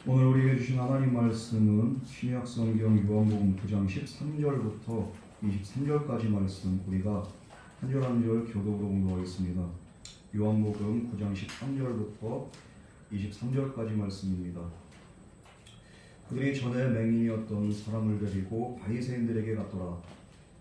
오늘 우리에게 주신 하나님 말씀은 신약성경 요한복음 9장 13절부터 23절까지 말씀, 우리가 한 절 한 절 교독으로 공부하겠습니다. 요한복음 9장 13절부터 23절까지 말씀입니다. 그들이 전에 맹인이었던 사람을 데리고 바리새인들에게 갔더라.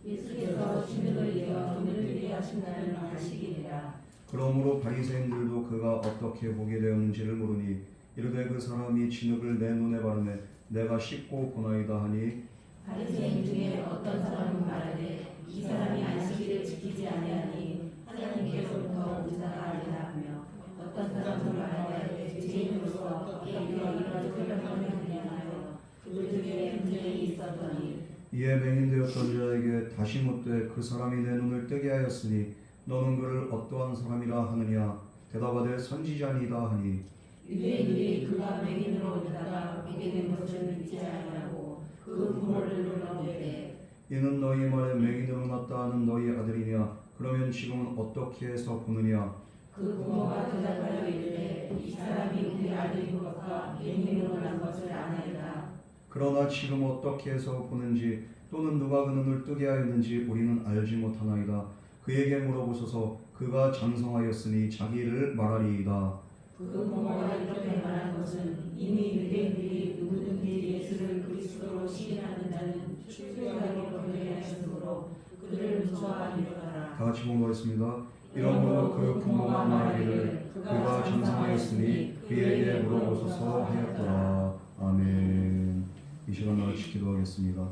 예수께서 주님을 이겨 돈을 들게 하신다는 아시기니라. 그러므로 바리새인들도 그가 어떻게 보게 되었는지를 모르니 이르되 그 사람이 진흙을 내 눈에 바르매 내가 씻고 보나이다 하니, 바리새인 중에 어떤 사람은 말하되 이 사람이 안식일을 지키지 아니하니 하나님께로부터 온 자가 아니라 하며, 어떤 사람은 말하되 죄인으로서 어떻게 이런 표현을 하느냐하여 그들 중에 분쟁이 있었더니, 이에 맹인되었던 자에게 다시 묻되 그 사람이 내 눈을 뜨게 하였으니 너는 그를 어떠한 사람이라 하느냐. 대답하되 선지자니이다 하니, 유대인들이 그가 맹인으로 오다가 보게 된 것을 믿지 아니하고 그 부모를 물어보되 이는 너희 말에 맹인으로 났다 하는 너희 아들이냐. 그러면 지금은 어떻게 해서 보느냐. 그 부모가 대답하여 이르되 이 사람이 우리 아들인 것과 맹인으로 난 것을 아나이다. 그러나 지금 어떻게 해서 보는지 또는 누가 그 눈을 뜨게 하였는지 우리는 알지 못하나이다. 그에게 물어보소서. 그가 장성하였으니 자기를 말하리이다. 그 부모가 이렇게 말한 것은 이미 유대인들이 누구든지 예수를 그리스도로 시인하는 자는 출교하게 벌게 하였으므로 그들을 무서워하리로라. 다 같이 공부하겠습니다. 이러므로 그 부모가 말하기를 그가 장성하였으니 그에게 물어보소서 하였더라. 아멘. 이 시간 같이 기도하겠습니다.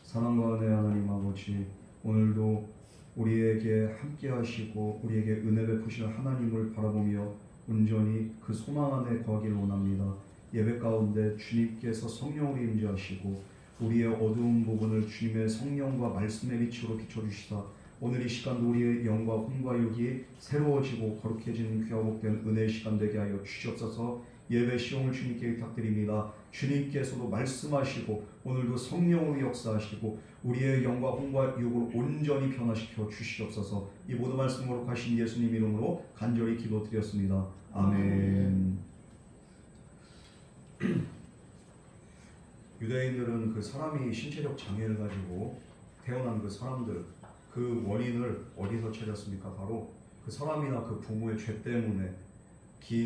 사랑과 은혜 하나님 아버지, 오늘도 우리에게 함께 하시고 우리에게 은혜 베푸시는 하나님을 바라보며 온전히 그 소망 안에 거하기를 원합니다. 예배 가운데 주님께서 성령으로 임재하시고 우리의 어두운 부분을 주님의 성령과 말씀의 빛으로 비춰주시사 오늘 이 시간도 우리의 영과 혼과 육이 새로워지고 거룩해지는 귀하고 복된 은혜의 시간 되게 하여 주시옵소서. 예배 시험을 주님께 부탁드립니다. 주님께서도 말씀하시고 오늘도 성령으로 역사하시고 우리의 영과 혼과 육을 온전히 변화시켜 주시옵소서. 이 모든 말씀으로 가신 예수님 이름으로 간절히 기도드렸습니다. 아멘. 유대인들은 그 사람이 신체적 장애를 가지고 태어난 그 사람들, 그 원인을 어디서 찾았습니까? 바로 그 사람이나 그 부모의 죄 때문에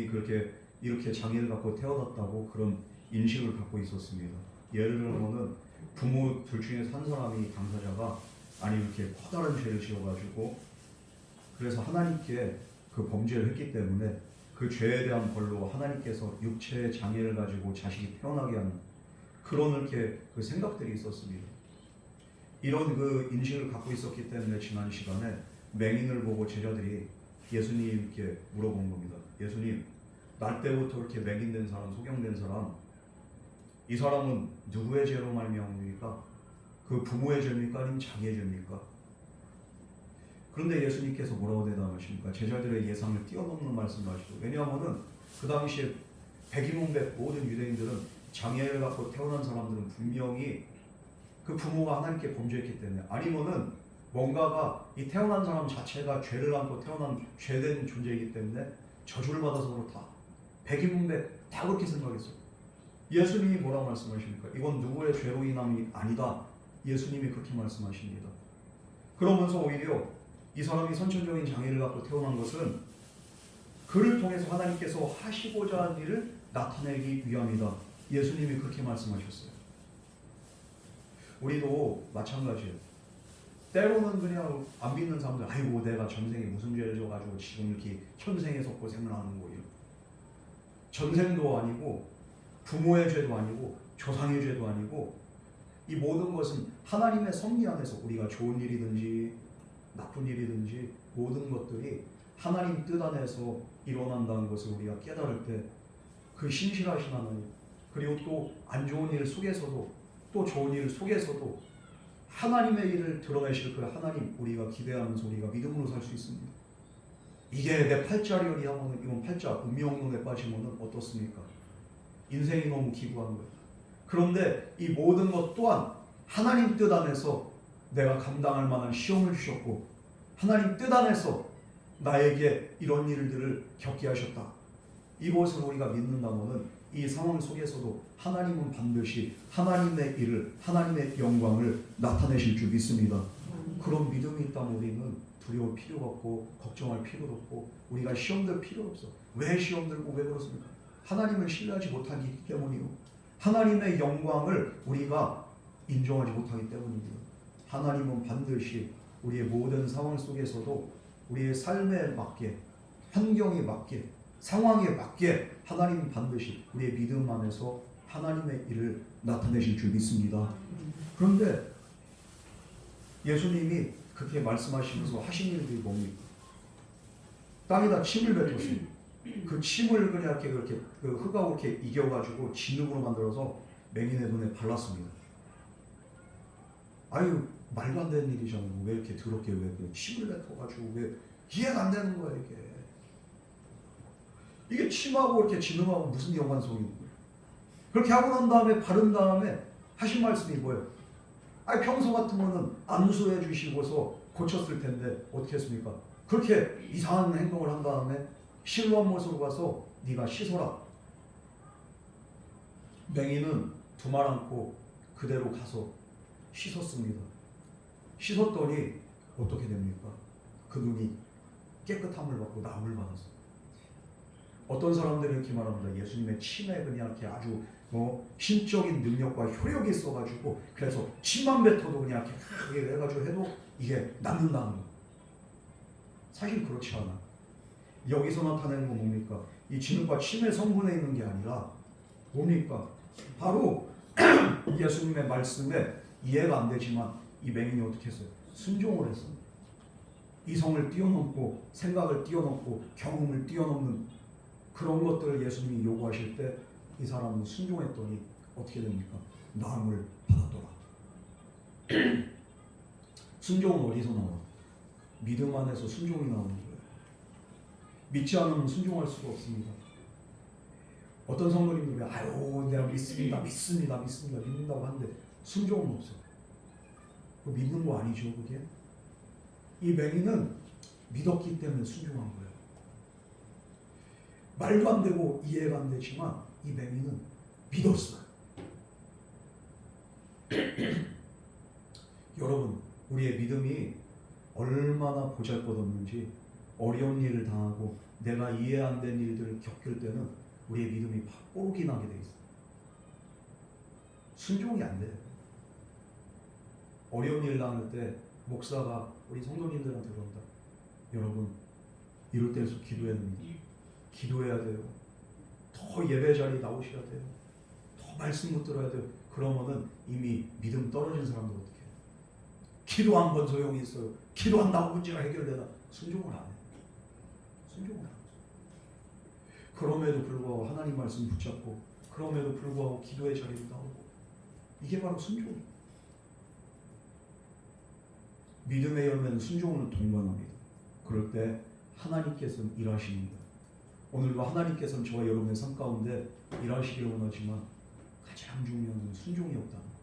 그렇게 이렇게 장애를 갖고 태어났다고 그런 인식을 갖고 있었습니다. 예를 들면 부모 둘 중에 한 사람이 당사자가 아니면 이렇게 커다란 죄를 지어가지고 그래서 하나님께 그 범죄를 했기 때문에 그 죄에 대한 벌로 하나님께서 육체의 장애를 가지고 자식이 태어나게 하는 그런 이렇게 그 생각들이 있었습니다. 이런 그 인식을 갖고 있었기 때문에 지난 시간에 맹인을 보고 제자들이 예수님께 물어본 겁니다. 예수님, 날 때부터 이렇게 맹인된 사람, 소경된 사람, 이 사람은 누구의 죄로 말미암습니까? 그 부모의 죄입니까? 아니면 자기의 죄입니까? 그런데 예수님께서 뭐라고 대답하십니까? 제자들의 예상을 뛰어넘는 말씀을 하시죠. 왜냐하면 그 당시에 백인문백 모든 유대인들은 장애를 갖고 태어난 사람들은 분명히 그 부모가 하나님께 범죄했기 때문에 아니면은 뭔가가 이 태어난 사람 자체가 죄를 안고 태어난 죄된 존재이기 때문에 저주를 받아서 그렇다. 백인문백 다 그렇게 생각했어요. 예수님이 뭐라고 말씀하십니까? 이건 누구의 죄로 인함이 아니다. 예수님이 그렇게 말씀하십니다. 그러면서 오히려 이 사람이 선천적인 장애를 갖고 태어난 것은 그를 통해서 하나님께서 하시고자 하는 일을 나타내기 위함이다. 예수님이 그렇게 말씀하셨어요. 우리도 마찬가지예요. 때로는 그냥 안 믿는 사람들, 아이고 내가 전생에 무슨 죄를 져가지고 지금 이렇게 현생에서 고생을 하는 거예요. 전생도 아니고 부모의 죄도 아니고 조상의 죄도 아니고 이 모든 것은 하나님의 섭리 안에서 우리가 좋은 일이든지 나쁜 일이든지 모든 것들이 하나님 뜻 안에서 일어난다는 것을 우리가 깨달을 때 그 신실하신 하나님, 그리고 또 안 좋은 일 속에서도 또 좋은 일 속에서도 하나님의 일을 드러내실 그 하나님, 우리가 기대하면서 우리가 믿음으로 살 수 있습니다. 이게 내 팔자리얼이 하면 이건 팔자 운명론에 빠지면 어떻습니까? 인생이 너무 기구한 거예요. 그런데 이 모든 것 또한 하나님 뜻 안에서 내가 감당할 만한 시험을 주셨고 하나님 뜻 안에서 나에게 이런 일들을 겪게 하셨다. 이것을 우리가 믿는다면 이 상황 속에서도 하나님은 반드시 하나님의 일을, 하나님의 영광을 나타내실 줄 믿습니다. 그런 믿음이 있다면 우리는 두려울 필요가 없고 걱정할 필요도 없고 우리가 시험 들 필요 없어. 왜 시험 들고 왜 그렇습니까? 하나님을 신뢰하지 못하기 때문이요. 하나님의 영광을 우리가 인정하지 못하기 때문입니다. 하나님은 반드시 우리의 모든 상황 속에서도 우리의 삶에 맞게, 환경에 맞게, 상황에 맞게 하나님은 반드시 우리의 믿음 안에서 하나님의 일을 나타내실 줄 믿습니다. 그런데 예수님이 그렇게 말씀하시면서 하신 일들이 뭡니까? 땅에다 침을 뱉었습니다. 그 침을 그냥 이렇게 그 흙하고 이렇게 이겨가지고 진흙으로 만들어서 맹인의 눈에 발랐습니다. 아유, 말도 안 되는 일이잖아요. 왜 이렇게 더럽게 왜 침을 뱉어가지고 왜 이해가 안 되는 거야 이게 침하고 이렇게 진흙하고 무슨 연관성이 있는 거예요? 그렇게 하고 난 다음에 바른 다음에 하신 말씀이 뭐예요? 아니 평소 같으면은 안수해 주시고서 고쳤을 텐데 어떻게 했습니까? 그렇게 이상한 행동을 한 다음에 실로암 못으로 가서 네가 씻어라. 맹인은 두말 않고 그대로 가서 씻었습니다. 씻었더니 어떻게 됩니까? 그 눈이 깨끗함을 받고 나음을 받았어요. 어떤 사람들은 이렇게 말합니다. 예수님의 침에 그냥 이렇게 아주 신적인 능력과 효력이 있어가지고 그래서 침만 뱉어도 그냥 이렇게 해가지고 해도 이게 낫는다는 거. 사실 그렇지 않아. 여기서 나타내는 건 뭡니까? 이 진흙과 침의 성분에 있는 게 아니라 뭡니까? 바로 예수님의 말씀에 이해가 안 되지만 이 맹인이 어떻게 했어요? 순종을 했습니다. 이성을 뛰어넘고 생각을 뛰어넘고 경험을 뛰어넘는 그런 것들을 예수님이 요구하실 때 이 사람은 순종했더니 어떻게 됩니까? 나음을 받았더라. 순종은 어디서 나와? 믿음 안에서 순종이 나오는 거예요. 믿지 않으면 순종할 수가 없습니다. 어떤 성도님들이 아유 내가 믿습니다 믿는다고 하는데 순종은 없어요. 그거 믿는 거 아니죠 그게? 이 맹인은 믿었기 때문에 순종한 거예요. 말도 안 되고 이해가 안 되지만 이 맹인은 믿었어요. 여러분 우리의 믿음이 얼마나 보잘것없는지 어려운 일을 당하고 내가 이해 안 된 일들을 겪을 때는 우리의 믿음이 뽀록이 나게 돼 있어요. 순종이 안 돼요. 어려운 일 당할 때 목사가 우리 성도님들한테 그런다. 여러분 이럴 때일수록 기도해야 됩니다. 기도해야 돼요. 더 예배 자리에 나오셔야 돼요. 더 말씀 못 들어야 돼요. 그러면은 이미 믿음 떨어진 사람들 어떻게 해요? 기도 한 번 소용이 있어요. 기도한다고 문제가 해결되나? 순종을 안 해요. 순종을 안 해요. 그럼에도 불구하고 하나님 말씀 붙잡고 그럼에도 불구하고 기도의 자리에 나오고 이게 바로 순종이에요. 믿음의 열매는 순종으로 동반합니다. 그럴 때 하나님께서는 일하십니다. 오늘도 하나님께서는 저와 여러분의 삶 가운데 일하시기를 원하지만 가장 중요한 건 순종이 없다는 것.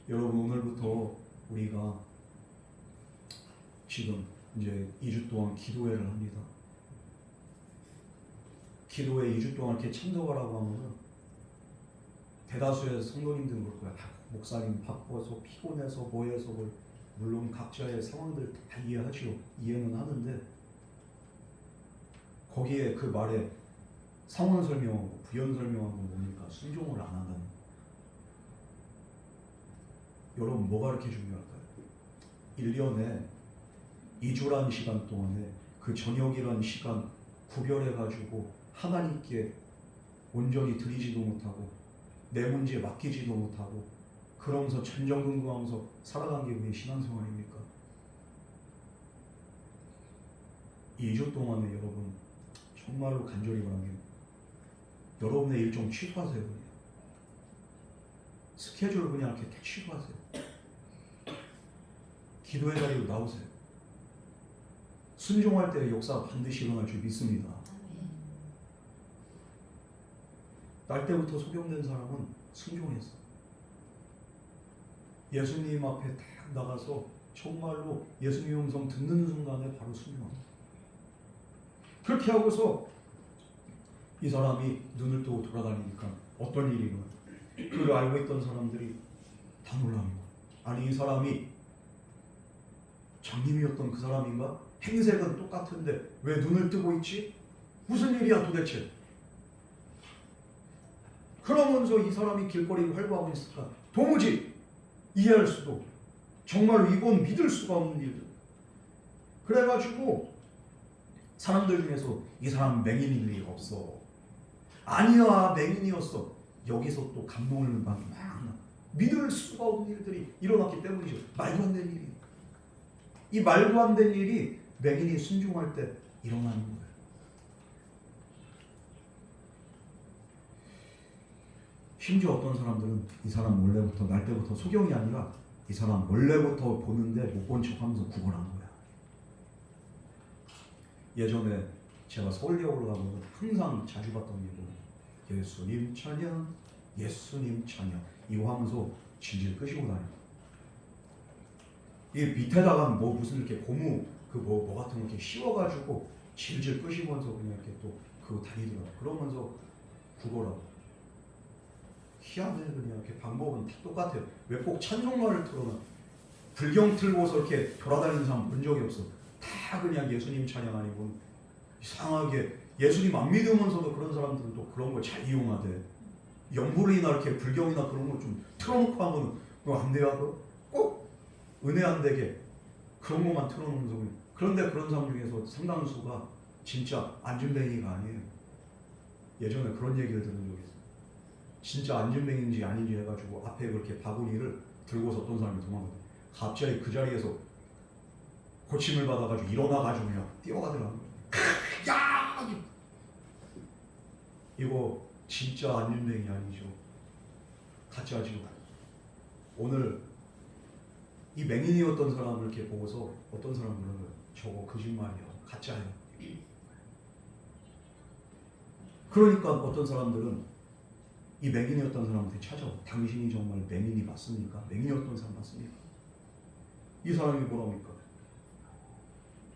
여러분 오늘부터 우리가 지금 이제 2주 동안 기도회를 합니다. 기도회 2주 동안 이렇게 참석하라고 하면은 대다수의 성도님들은 그럴 거야. 목사님 바빠서 피곤해서 뭐해서 물론 각자의 상황들 다 이해하죠. 이해는 하는데 거기에 그 말에 상황 설명하고 부연 설명하고 뭡니까? 순종을 안 한다는 거. 여러분 뭐가 그렇게 중요할까요? 1년에 2주라는 시간 동안에 그 저녁이라는 시간 구별해가지고 하나님께 온전히 드리지도 못하고 내 문제에 맡기지도 못하고 그러면서 전전긍긍하면서 살아간 게 왜 신앙생활입니까? 2주 동안에 여러분 정말로 간절히 바라면 여러분의 일정 취소하세요. 그냥 스케줄 그냥 이렇게 다 취소하세요. 기도의 자리로 나오세요. 순종할 때 역사가 반드시 일어날 줄 믿습니다. 날 때부터 소경된 사람은 순종했어. 예수님 앞에 딱 나가서 정말로 예수님 음성 듣는 순간에 바로 순종합니다. 그렇게 하고서 이 사람이 눈을 뜨고 돌아다니니까 어떤 일이 일어나? 그를 알고 있던 사람들이 다 놀라는 거야. 아니 이 사람이 장님이었던 그 사람인가? 행색은 똑같은데 왜 눈을 뜨고 있지? 무슨 일이야 도대체? 그러면서 이 사람이 길거리를 활보하고 있을까? 도무지 이해할 수도, 정말로 이건 믿을 수가 없는 일들. 그래가지고 사람들 중에서 이 사람 맹인일 리가 없어. 아니야 맹인이었어. 여기서 또 감동을 막 믿을 수가 없는 일들이 일어났기 때문이죠. 말도 안 되는 일이. 이 말도 안 되는 일이 맹인이 순종할 때 일어나는 거예요. 심지어 어떤 사람들은 이 사람 원래부터 날 때부터 소경이 아니라 이 사람 원래부터 보는데 못 본 척하면서 구걸한 거야. 예전에 제가 서울대학을 가면 항상 자주 봤던 게 예수님 찬양, 예수님 찬양 이거 하면서 질질 끄시고 다녀. 이 밑에다가 뭐 무슨 이렇게 고무 그 뭐 같은 거 이렇게 씌워가지고 질질 끄시면서 그냥 이렇게 또 그거 다니더라고. 그러면서 구걸하고. 희한해. 그냥 이렇게 방법은 다 똑같아요. 왜 꼭 찬송가를 틀어놔? 불경 틀고서 이렇게 돌아다니는 사람 본 적이 없어. 다 그냥 예수님 찬양 아니고 이상하게 예수님 안 믿으면서도 그런 사람들은 또 그런 걸 잘 이용하대. 영불이나 이렇게 불경이나 그런 걸 좀 틀어놓고 하면 안 돼요. 꼭 은혜 안 되게 그런 것만 틀어놓으면서. 그런데 그런 사람 중에서 상당수가 진짜 안진뱅이가 아니에요. 예전에 그런 얘기를 들은 적이 있어요. 진짜 안진뱅인지 아닌지 해가지고 앞에 그렇게 바구니를 들고서 어떤 사람이 도망가요. 갑자기 그 자리에서 고침을 받아가지고 일어나가지고 그냥 뛰어가더라고요. 야! 이거 진짜 안진뱅이 아니죠. 가짜죠. 오늘 이 맹인이었던 사람을 이렇게 보고서 어떤 사람은 그러는 거예요. 저거 거짓말이야. 가짜야. 그러니까 어떤 사람들은 이 맹인이었던 사람한테 찾아와. 당신이 정말 맹인이 맞습니까? 맹인이었던 사람 맞습니까? 이 사람이 뭐라고 합니까?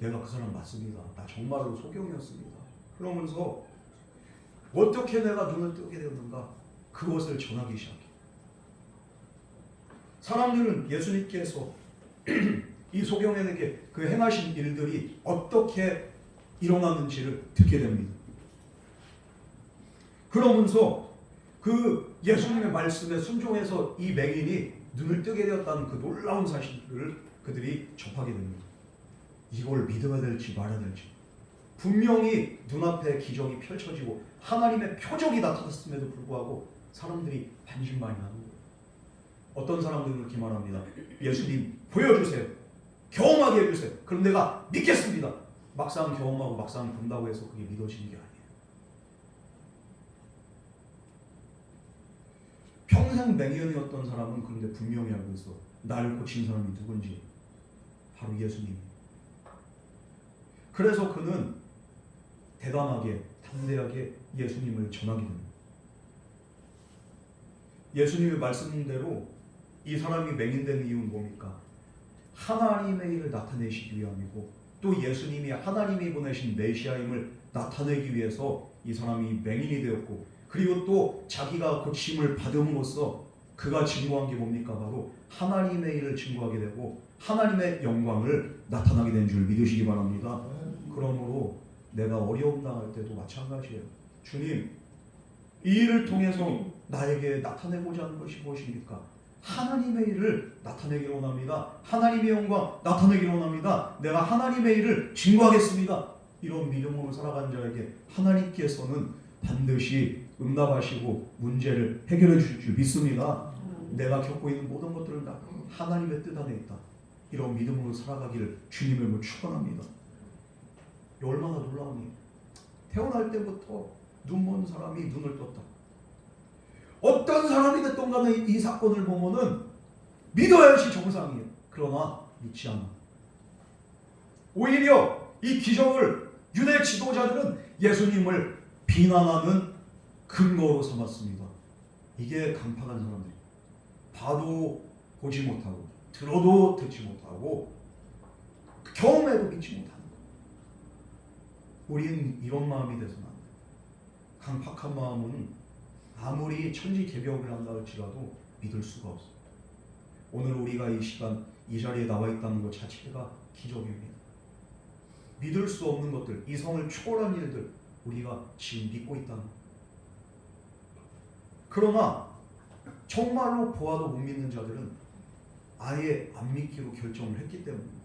내가 그 사람 맞습니다. 나 정말로 소경이었습니다. 그러면서 어떻게 내가 눈을 뜨게 되었는가? 그것을 전하기 시작해. 사람들은 예수님께서 이 소경에게 그 행하신 일들이 어떻게 일어났는지를 듣게 됩니다. 그러면서 그 예수님의 말씀에 순종해서 이 맹인이 눈을 뜨게 되었다는 그 놀라운 사실을 그들이 접하게 됩니다. 이걸 믿어야 될지 말아야 될지. 분명히 눈앞에 기적이 펼쳐지고 하나님의 표적이 나타났음에도 불구하고 사람들이 반신반의하는 거예요. 어떤 사람들은 그렇게 말합니다. 예수님 보여주세요. 경험하게 해주세요. 그럼 내가 믿겠습니다. 막상 경험하고 막상 본다고 해서 그게 믿어지는 게 아니에요. 평생 맹인이었던 사람은 그런데 분명히 알고 있어. 나를 고친 사람이 누군지. 바로 예수님. 그래서 그는 대담하게 담대하게 예수님을 전하게 됩니다. 예수님의 말씀대로 이 사람이 맹인된 이유는 뭡니까? 하나님의 일을 나타내시기 위함이고 또 예수님이 하나님이 보내신 메시아임을 나타내기 위해서 이 사람이 맹인이 되었고 그리고 또 자기가 고침을 받음으로써 그가 증거한 게 뭡니까? 바로 하나님의 일을 증거하게 되고 하나님의 영광을 나타나게 된 줄 믿으시기 바랍니다. 그러므로 내가 어려움 당할 때도 마찬가지예요. 주님, 이 일을 통해서 나에게 나타내고자 하는 것이 무엇입니까? 하나님의 일을 나타내기를 원합니다. 하나님의 영광 나타내기를 원합니다. 내가 하나님의 일을 증거하겠습니다. 이런 믿음으로 살아가는 자에게 하나님께서는 반드시 응답하시고 문제를 해결해 주실 줄 믿습니다. 내가 겪고 있는 모든 것들은 다 하나님의 뜻 안에 있다. 이런 믿음으로 살아가기를 주님을 축원합니다. 얼마나 놀라우니. 태어날 때부터 눈먼 사람이 눈을 떴다. 어떤 사람이 됐든 간에 이 사건을 보면은 믿어야지 정상이에요. 그러나 믿지 않아. 오히려 이 기적을 유대 지도자들은 예수님을 비난하는 근거로 삼았습니다. 이게 강팍한 사람들. 봐도 보지 못하고 들어도 듣지 못하고 경험해도 믿지 못하는 거예요. 우리는 이런 마음이 돼서는 안 돼요. 강팍한 마음은 아무리 천지개벽을 한다 할지라도 믿을 수가 없어요. 오늘 우리가 이 시간 이 자리에 나와 있다는 것 자체가 기적입니다. 믿을 수 없는 것들, 이성을 초월한 일들 우리가 지금 믿고 있다는 것. 그러나 정말로 보아도 못 믿는 자들은 아예 안 믿기로 결정을 했기 때문입니다.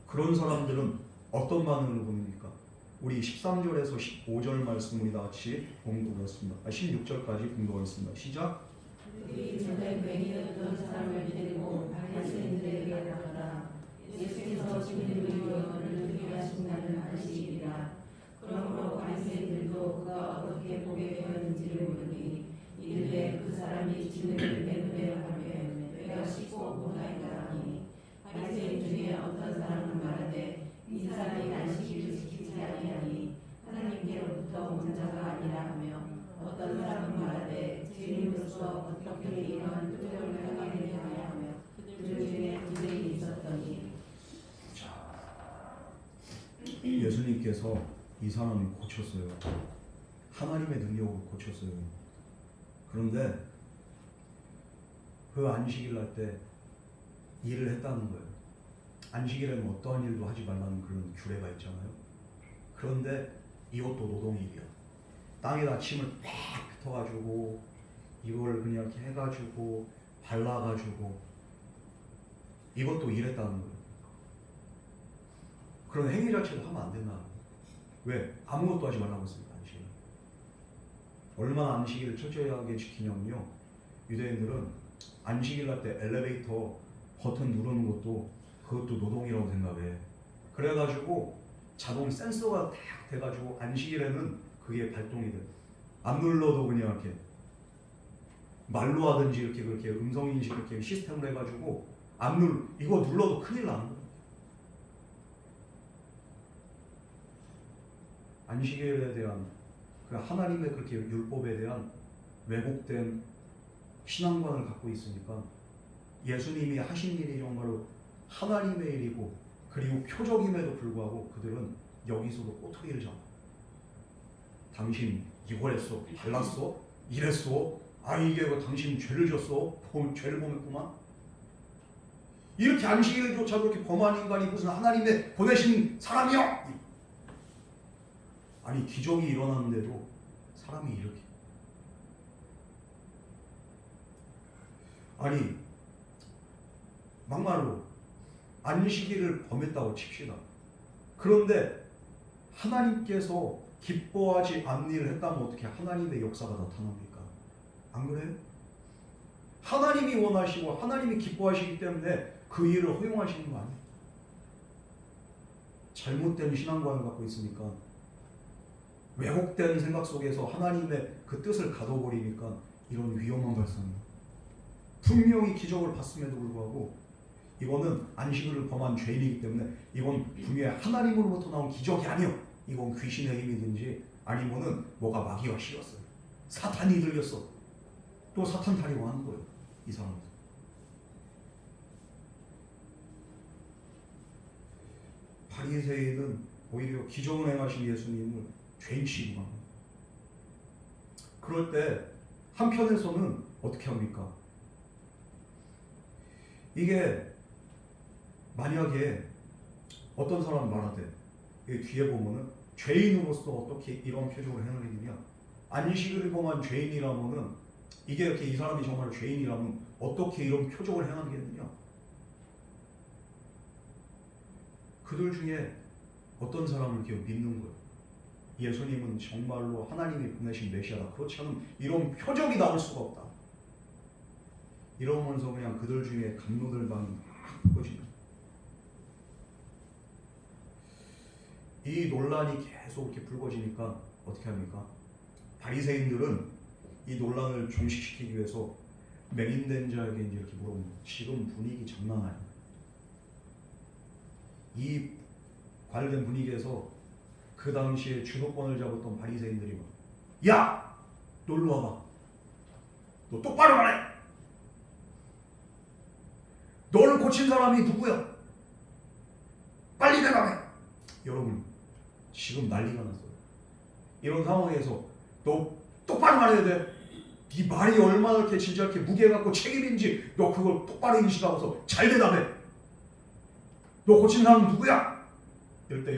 그런 사람들은 어떤 반응을 보입니까? 우리 13절에서 15절 말씀 우리 다 같이 공독하겠습니다. 16절까지 공독하겠습니다. 시작. 그들이 전에 맹인을 어떤 사람을 데리고 바리새인들에게 나가라. 예수께서 주님의 영혼을 듣게 하신다는 안식일이라. 그러므로 바리새인들도 그가 어떻게 보게 되었는지를 물으니 이르되 그 사람이 주님을 맹인되어 하면 내가 씻고 보나이다 하니 바리새인 중에 어떤 사람은 말하되 이 사람이 안식일을 지키지 아니하니 하나님께로부터 온 자가 아니라 하며 어떤 사람은 말하되 죄인으로서 어떻게 이러한 표적을 하게 되느냐 하며 그들 중에 부정이 있었더니 예수님께서 이 사람을 고쳤어요. 하나님의 능력으로 고쳤어요. 그런데 그 안식일 날 때 일을 했다는 거예요. 안식일에는 어떠한 일도 하지 말라는 그런 규례가 있잖아요. 그런데 이것도 노동일이야. 땅에다 침을 팍 뱉어가지고 이걸 그냥 이렇게 해가지고 발라가지고 이것도 일했다는 거예요. 그런 행위 자체를 하면 안 된다는 거예요. 왜? 아무것도 하지 말라고 했습니다. 안식일. 얼마나 안식일을 철저하게 지키냐면요, 유대인들은 안식일 날 때 엘리베이터 버튼 누르는 것도 그것도 노동이라고 생각해. 그래가지고 자동 센서가 딱 돼가지고 안식일에는 그게 발동이 돼. 안 눌러도 그냥 이렇게 말로 하든지 이렇게 그렇게 음성인식 이렇게 시스템을 해가지고 이거 눌러도 큰일 나는 거예요. 안식일에 대한 그 하나님의 그렇게 율법에 대한 왜곡된 신앙관을 갖고 있으니까 예수님이 하신 일이 정말로 하나님의 일이고 그리고 표적임에도 불구하고 그들은 여기서도 꼬투리를 잡아. 당신 이걸 했어, 발랐어, 이랬어, 이게 뭐 당신 죄를 졌어, 죄를 범했구만. 이렇게 안식일조차 그렇게 범한 인간이 무슨 하나님의 보내신 사람이야? 아니 기적이 일어났는데도 사람이 이렇게 아니 막말로 안식일을 범했다고 칩시다. 그런데 하나님께서 기뻐하지 않는 일을 했다면 어떻게 하나님의 역사가 나타납니까? 안 그래요? 하나님이 원하시고 하나님이 기뻐하시기 때문에 그 일을 허용하시는 거 아니에요? 잘못된 신앙관을 갖고 있으니까 왜곡된 생각 속에서 하나님의 그 뜻을 가둬버리니까 이런 위험한 발상이에요. 분명히 기적을 봤음에도 불구하고 이거는 안식일을 범한 죄인이기 때문에 이건 분명히 하나님으로부터 나온 기적이 아니요. 이건 귀신의 힘이든지 아니면은 뭐가 마귀가 씌웠어요. 사탄이 들렸어. 또 사탄 타려고 하는 거예요. 이 사람들. 바리새인은 오히려 기적을 행하신 예수님을 죄인 취급한 거예요. 그럴 때 한편에서는 어떻게 합니까? 이게 만약에 어떤 사람 말하되 뒤에 보면은 죄인으로서 어떻게 이런 표적을 행하느냐, 안식일을 범한 죄인이라면은 이게 이렇게 이 사람이 정말 죄인이라면 어떻게 이런 표적을 행하겠느냐? 그들 중에 어떤 사람을 이렇게 믿는 거예요. 예수님은 정말로 하나님이 보내신 메시아다. 그렇지 않으면 이런 표적이 나올 수가 없다. 이러면서 그냥 그들 중에 감로들방이 막 퍼지는. 이 논란이 계속 이렇게 불거지니까 어떻게 합니까? 바리새인들은 이 논란을 종식시키기 위해서 맹인된 자에게 이제 이렇게 물어봅니다. 지금 분위기 장난 아니야. 이 관련된 분위기에서 그 당시에 주도권을 잡았던 바리새인들이 야! 놀러 와봐. 너 똑바로 말해. 너를 고친 사람이 누구야? 빨리 대답해. 여러분 지금 난리가 났어요. 이런 상황에서 너 똑바로 말해야 돼. 네 말이 얼마나 이렇게 진짜 이렇게 무게 갖고 책임인지 너 그걸 똑바로 인식하고서 잘 대답해. 너 고친 사람 누구야? 이럴 때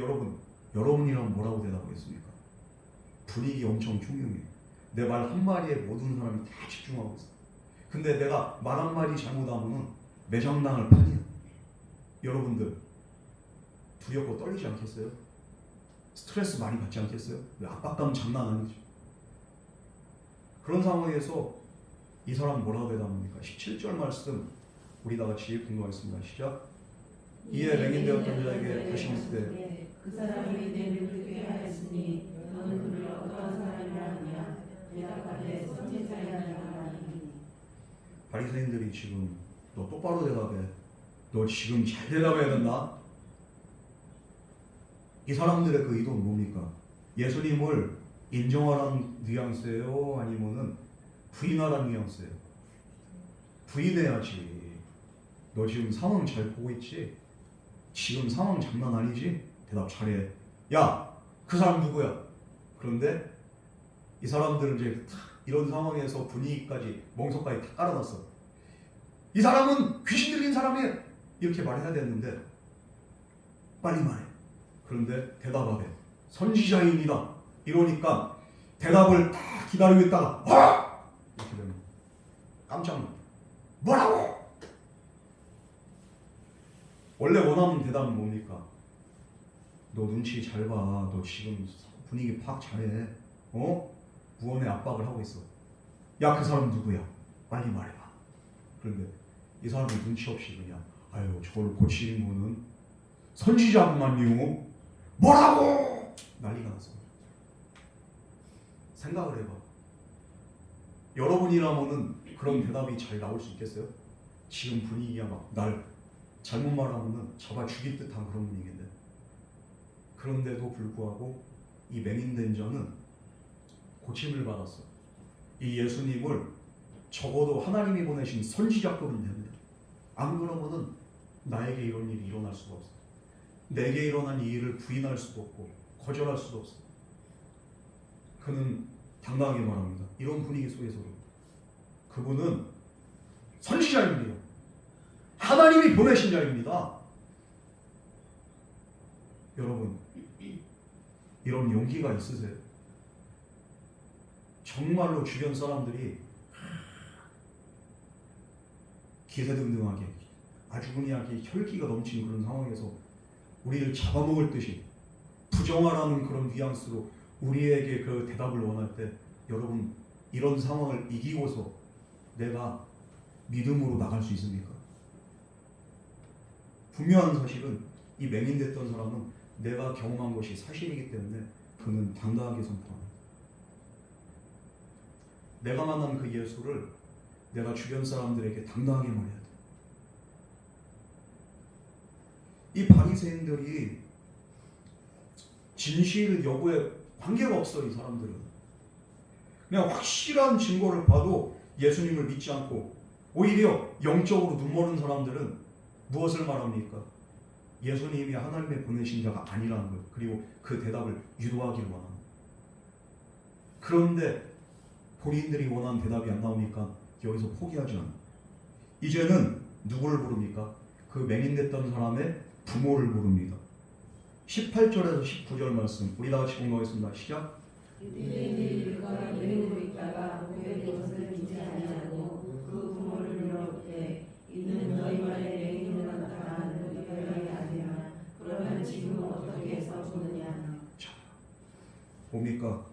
여러분이라면 뭐라고 대답하겠습니까? 분위기 엄청 흉흉해. 내 말 한마디에 모든 사람이 다 집중하고 있어. 근데 내가 말 한마디 잘못하면 매장당할 판이야. 여러분들 두렵고 떨리지 않겠어요? 스트레스 많이 받지 않겠어요? 압박감 장난 아니죠. 그런 상황에서 이 사람 뭐라고 대답합니까? 17절 말씀 우리 다 같이 공부하겠습니다. 시작. 이에 맹인되었던 자에게 다시 묻되 그 사람이 내를 듣게 하였으니 너는 그를 어떤 사람이라 하냐? 대답하되 선지자이라 하니. 바리새인들이 지금 너 똑바로 대답해. 너 지금 잘 대답해야 된다. 이 사람들의 그 의도는 뭡니까? 예수님을 인정하라는 뉘앙스예요? 아니면은 부인하라는 뉘앙스예요? 부인해야지. 너 지금 상황 잘 보고 있지? 지금 상황 장난 아니지? 대답 잘해. 야, 그 사람 누구야? 그런데 이 사람들은 이제 이런 상황에서 분위기까지 멍석까지 다 깔아놨어. 이 사람은 귀신 들린 사람이에요. 이렇게 말해야 되는데 빨리 말해. 그런데 대답하래. 선지자입니다. 이러니까 대답을 딱 기다리고 있다가 와! 이렇게 되면 깜짝 놀라. 뭐라고? 원래 원하는 대답은 뭡니까? 너 눈치 잘 봐. 너 지금 분위기 파악 잘해. 무언의 압박을 하고 있어. 야, 그 사람 누구야? 빨리 말해봐. 그런데 이 사람이 눈치 없이 그냥 아유, 저걸 고치는 거는 선지자구만요. 뭐라고? 난리가 났어. 생각을 해봐. 여러분이라면은 그런 대답이 잘 나올 수 있겠어요? 지금 분위기가 막 날 잘못 말하면은 잡아 죽일 듯한 그런 분위기인데. 그런데도 불구하고 이 맹인된 자는 고침을 받았어. 이 예수님을 적어도 하나님이 보내신 선지자급은 됩니다. 안 그러면은 나에게 이런 일이 일어날 수가 없어. 내게 일어난 이 일을 부인할 수도 없고 거절할 수도 없어. 그는 당당하게 말합니다. 이런 분위기 속에서도 그분은 선지자입니다. 하나님이 보내신 자입니다. 여러분, 이런 용기가 있으세요? 정말로 주변 사람들이 기세등등하게 아주 그냥 혈기가 넘치는 그런 상황에서 우리를 잡아먹을 듯이 부정하라는 그런 뉘앙스로 우리에게 그 대답을 원할 때 여러분 이런 상황을 이기고서 내가 믿음으로 나갈 수 있습니까? 분명한 사실은 이 맹인됐던 사람은 내가 경험한 것이 사실이기 때문에 그는 당당하게 선포합니다. 내가 만난 그 예수를 내가 주변 사람들에게 당당하게 말해야 돼. 이 바리새인들이 진실 여부에 관계가 없어. 이 사람들은 그냥 확실한 증거를 봐도 예수님을 믿지 않고 오히려 영적으로 눈먼 사람들은 무엇을 말합니까? 예수님이 하나님의 보내신 자가 아니라는 것, 그리고 그 대답을 유도하기를 원합니다. 그런데 본인들이 원하는 대답이 안 나오니까 여기서 포기하지 않아. 이제는 누구를 부릅니까? 그 맹인됐던 사람의 부모를 부릅니다. 18절에서 19절 말씀 우리 다 같이 공부하겠습니다. 시작. 유대인들이 그가 맹인으로 있다가 고백의 것을 믿지 아니하고 그 부모를 물어보되 이는 너희 말에 맹인을 낳다 하는 별명이 아니냐. 그러면 지금 어떻게 해서 보느냐. 자, 뭡니까?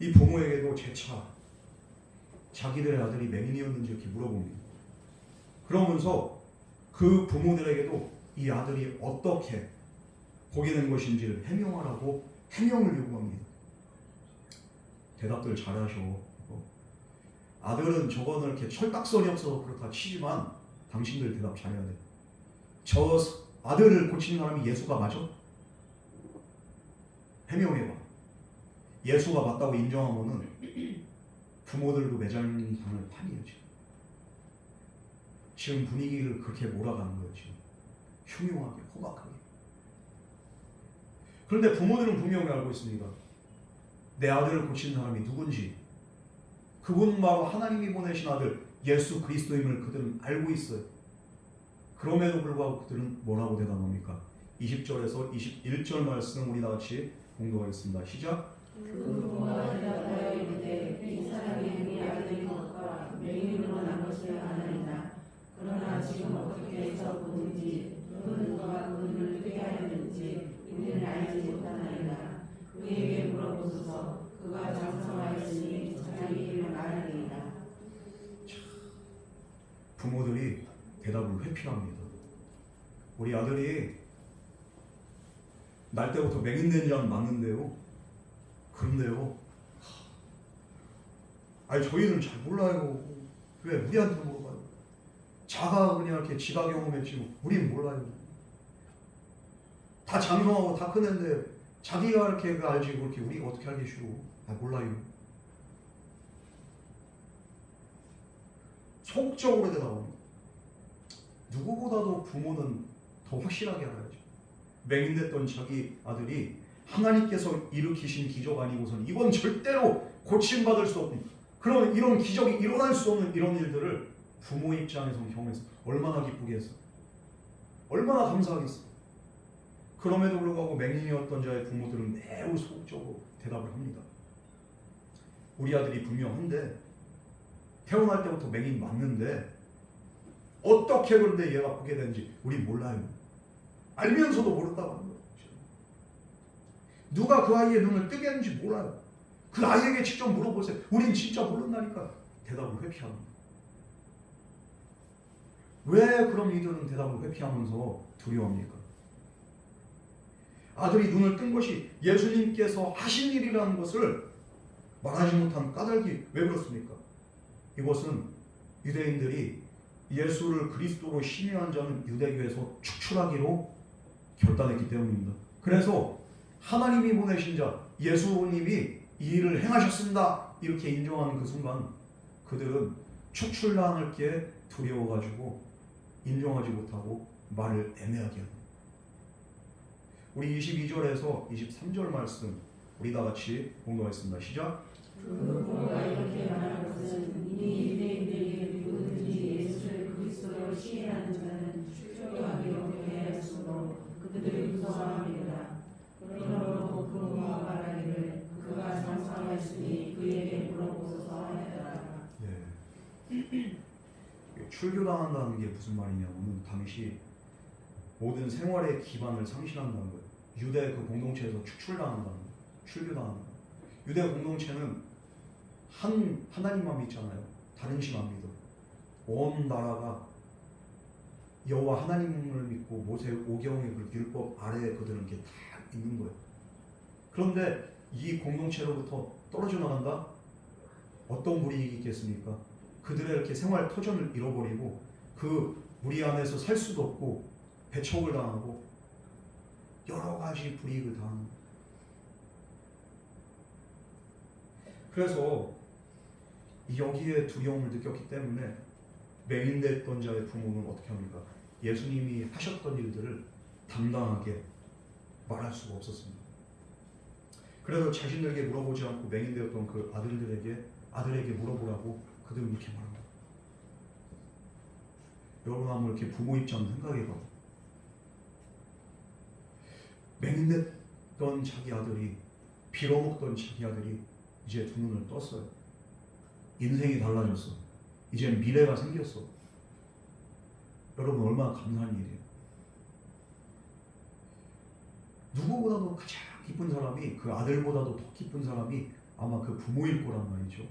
이 부모에게도 재차 자기들의 아들이 맹인이었는지 이렇게 물어봅니다. 그러면서 그 부모들에게도 이 아들이 어떻게 보게 된 것인지를 해명하라고 해명을 요구합니다. 대답들 잘하셔. 아들은 저거는 이렇게 철딱선이 없어서 그렇다 치지만 당신들 대답 잘해야 돼. 저 아들을 고치는 사람이 예수가 맞아? 해명해봐. 예수가 맞다고 인정하면은 부모들도 매장당할 판이에요. 지금 분위기를 그렇게 몰아가는 거예요. 지금 흉흉하게 험악하게. 그런데 부모들은 분명히 알고 있습니다. 내 아들을 고친 사람이 누군지, 그분 바로 하나님이 보내신 아들 예수 그리스도임을 그들은 알고 있어요. 그럼에도 불구하고 그들은 뭐라고 대답합니까? 20절에서 21절 말씀 우리 다같이 공독하겠습니다. 시작. 그 부모가 대답하여 이르되 이 사람이 우리 아들인 것과 맹인으로 난 것을 아나이다. 그러나 지금 어떻게 해서 보든지 누가 그 눈을 뜨게 하였는지 이는 알지 못하나이다. 그에게 물어보소서. 그가 장성하였으니 자기 일을 말하리이다. 부모들이 대답을 회피합니다. 우리 아들이 날 때부터 맹인된 자는 맞는데요. 그런데요. 아니 저희는 잘 몰라요. 왜 우리한테 물어봐요? 자가 그냥 이렇게 지가 경험했지 뭐. 우린 몰라요. 다 장성하고 다 큰 애인데 자기가 이렇게 알지 그렇게 우리가 어떻게 알겠슈? 아 몰라요. 속적으로 대답합니다. 누구보다도 부모는 더 확실하게 알아야죠. 맹인됐던 자기 아들이 하나님께서 일으키신 기적 아니고선 이건 절대로 고침받을 수 없는 그런 이런 기적이 일어날 수 없는 이런 일들을 부모 입장에서 경험해서 얼마나 기쁘게 했어. 얼마나 감사하겠어. 그럼에도 불구하고 맹인이었던 자의 부모들은 매우 소극적으로 대답을 합니다. 우리 아들이 분명한데 태어날 때부터 맹인 맞는데 어떻게 그런데 얘가 보게 되는지 우리 몰라요. 알면서도 모른다고 하는 거예요. 누가 그 아이의 눈을 뜨게 했는지 몰라요. 그 아이에게 직접 물어보세요. 우린 진짜 모른다니까. 대답을 회피합니다. 왜 그럼 이들은 대답을 회피하면서 두려워합니까? 아들이 눈을 뜬 것이 예수님께서 하신 일이라는 것을 말하지 못한 까닭이 왜 그렇습니까? 이것은 유대인들이 예수를 그리스도로 신뢰한 자는 유대교에서 축출하기로 결단했기 때문입니다. 그래서 하나님이 보내신 자 예수님이 이 일을 행하셨습니다 이렇게 인정하는 그 순간 그들은 축출당할 게 두려워가지고 인정하지 못하고 말을 애매하게 합니다. 우리 22절에서 23절 말씀 우리 다 같이 공독하겠습니다. 시작. 그 부모가 이렇게 말한 것은 이미 유대인들이 누구든지 예수를 그리스도로 시인하는 자는 출교하기로 계획하였으므로 그들을 무서워합니다. 그러므로 그 부모가 말하기를 그가 장성하였으니 그에게 물어보소서 하였다. 출교당한다는 게 무슨 말이냐면 당시 모든 생활의 기반을 상실한다는 거예요. 유대 그 공동체에서 축출당한다는 거예요. 출교당한다는 거예요. 유대 공동체는 하나님만 믿잖아요. 다른 신 안 믿어. 온 나라가 여호와 하나님을 믿고 모세 오경의 그 율법 아래에 그들은 이렇게 다 있는 거예요. 그런데 이 공동체로부터 떨어져 나간다? 어떤 불이익이 있겠습니까? 그들의 이렇게 생활 터전을 잃어버리고 그 무리 안에서 살 수도 없고 배척을 당하고 여러 가지 불이익을 당하는 거예요. 그래서 여기에 두려움을 느꼈기 때문에 맹인됐던 자의 부모는 어떻게 합니까? 예수님이 하셨던 일들을 당당하게 말할 수가 없었습니다. 그래서 자신들에게 물어보지 않고 맹인되었던 그 아들에게 물어보라고 그들은 이렇게 말합니다. 여러분 한번 이렇게 부모 입장 생각해봐. 맹인됐던 자기 아들이 빌어먹던 자기 아들이 이제 두 눈을 떴어요. 인생이 달라졌어. 이제 미래가 생겼어. 여러분 얼마나 감사한 일이에요. 누구보다도 가장 기쁜 사람이 그 아들보다도 더 기쁜 사람이 아마 그 부모일 거란 말이죠.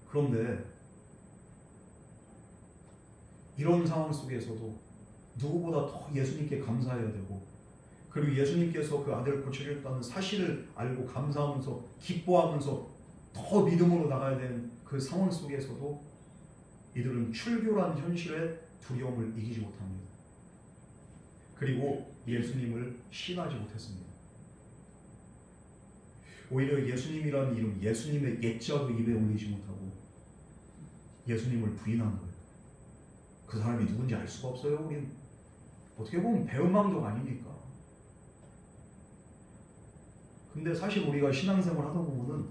그런데 이런 상황 속에서도 누구보다 더 예수님께 감사해야 되고 그리고 예수님께서 그 아들을 고쳐주셨다는 사실을 알고 감사하면서 기뻐하면서 더 믿음으로 나가야 되는 그 상황 속에서도 이들은 출교란 현실의 두려움을 이기지 못합니다. 그리고 예수님을 신하지 못했습니다. 오히려 예수님이라는 이름, 예수님의 옛자도 입에 올리지 못하고 예수님을 부인한 거예요. 그 사람이 누군지 알 수가 없어요. 우린 어떻게 보면 배은망덕 아닙니까? 근데 사실 우리가 신앙생활 하다 보면은